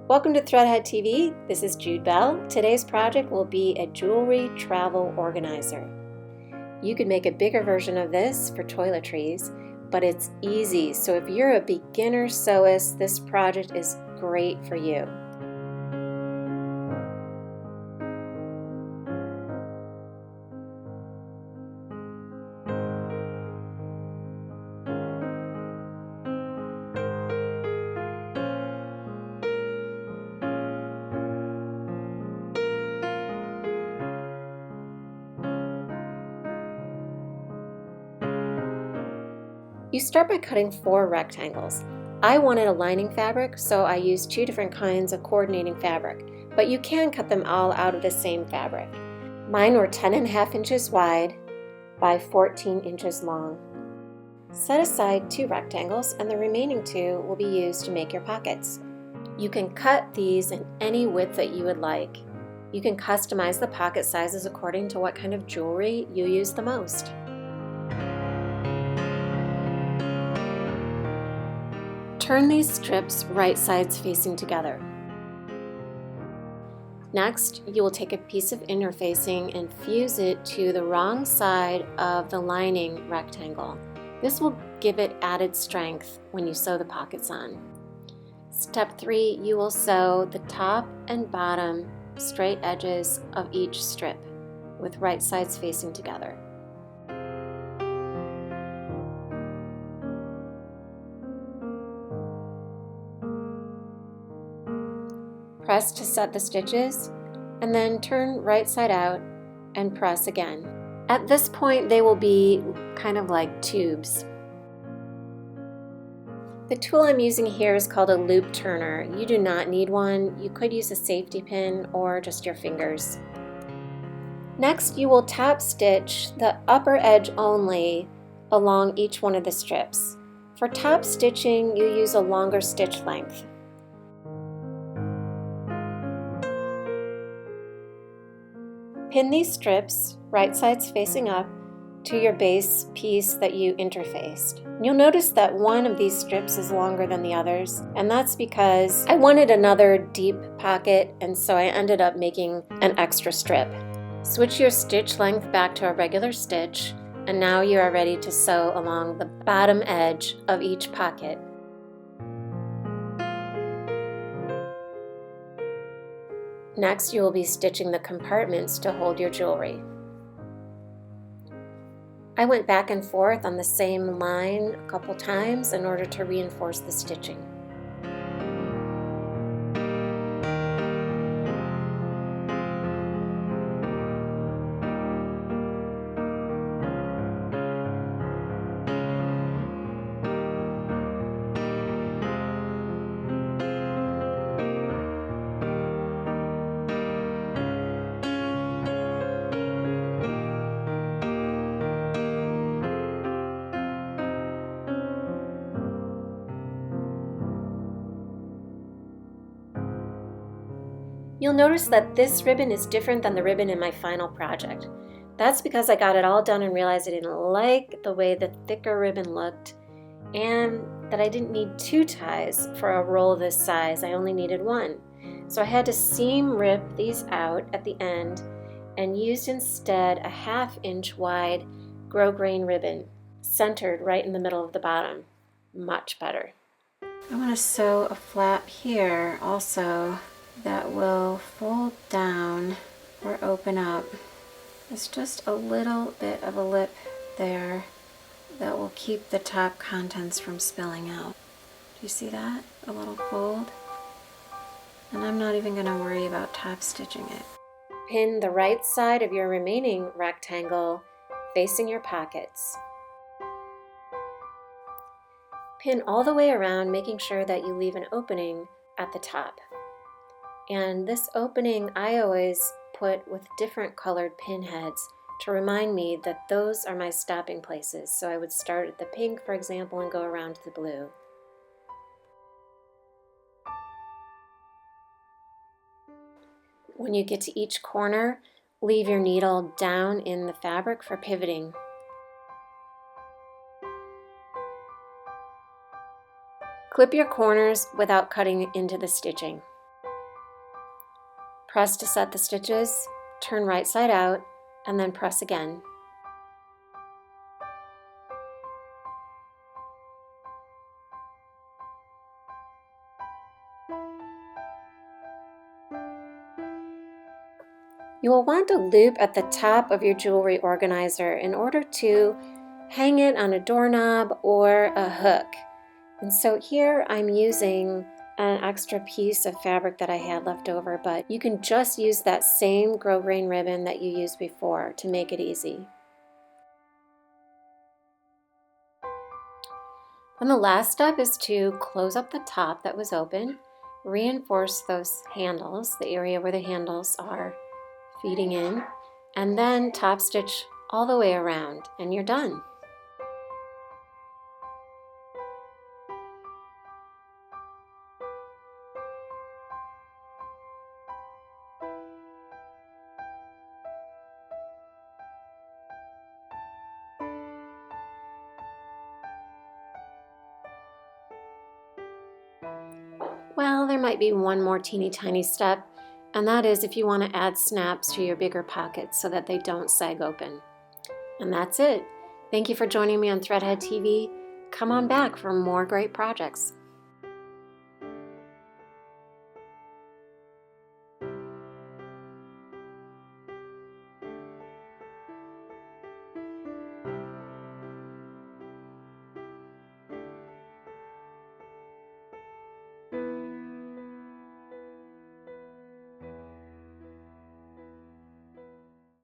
Welcome to Threadhead TV. This is Jude Bell. Today's project will be a jewelry travel organizer. You could make a bigger version of this for toiletries, but it's easy. So if you're a beginner sewist, this project is great for you. You start by cutting 4 rectangles. I wanted a lining fabric, so I used 2 different kinds of coordinating fabric, but you can cut them all out of the same fabric. Mine were 10.5 inches wide by 14 inches long. Set aside 2 rectangles, and the remaining 2 will be used to make your pockets. You can cut these in any width that you would like. You can customize the pocket sizes according to what kind of jewelry you use the most. Turn these strips right sides facing together. Next, you will take a piece of interfacing and fuse it to the wrong side of the lining rectangle. This will give it added strength when you sew the pockets on. Step 3, you will sew the top and bottom straight edges of each strip with right sides facing together. Press to set the stitches, and then turn right side out and press again. At this point, they will be kind of like tubes. The tool I'm using here is called a loop turner. You do not need one. You could use a safety pin or just your fingers. Next, you will top stitch the upper edge only along each one of the strips. For top stitching, you use a longer stitch length. Pin these strips, right sides facing up, to your base piece that you interfaced. You'll notice that one of these strips is longer than the others, and that's because I wanted another deep pocket, and so I ended up making an extra strip. Switch your stitch length back to a regular stitch, and now you are ready to sew along the bottom edge of each pocket. Next, you will be stitching the compartments to hold your jewelry. I went back and forth on the same line a couple times in order to reinforce the stitching. You'll notice that this ribbon is different than the ribbon in my final project. That's because I got it all done and realized I didn't like the way the thicker ribbon looked, and that I didn't need 2 ties for a roll this size. I only needed 1. So I had to seam rip these out at the end and used instead a 1/2 inch wide grosgrain ribbon centered right in the middle of the bottom. Much better. I'm going to sew a flap here also that will fold down or open up. There's just a little bit of a lip there that will keep the top contents from spilling out. Do you see that? A little fold. And I'm not even going to worry about top stitching it. Pin the right side of your remaining rectangle facing your pockets. Pin all the way around, making sure that you leave an opening at the top. And this opening I always put with different colored pin heads to remind me that those are my stopping places. So I would start at the pink, for example, and go around to the blue. When you get to each corner, leave your needle down in the fabric for pivoting. Clip your corners without cutting into the stitching. Press to set the stitches, turn right side out, and then press again. You will want a loop at the top of your jewelry organizer in order to hang it on a doorknob or a hook. And so here I'm using an extra piece of fabric that I had left over, but you can just use that same grosgrain ribbon that you used before to make it easy. And the last step is to close up the top that was open, reinforce those handles, the area where the handles are feeding in, and then top stitch all the way around, and you're done. Well, there might be one more teeny tiny step, and that is if you want to add snaps to your bigger pockets so that they don't sag open. And that's it. Thank you for joining me on Threadhead TV. Come on back for more great projects.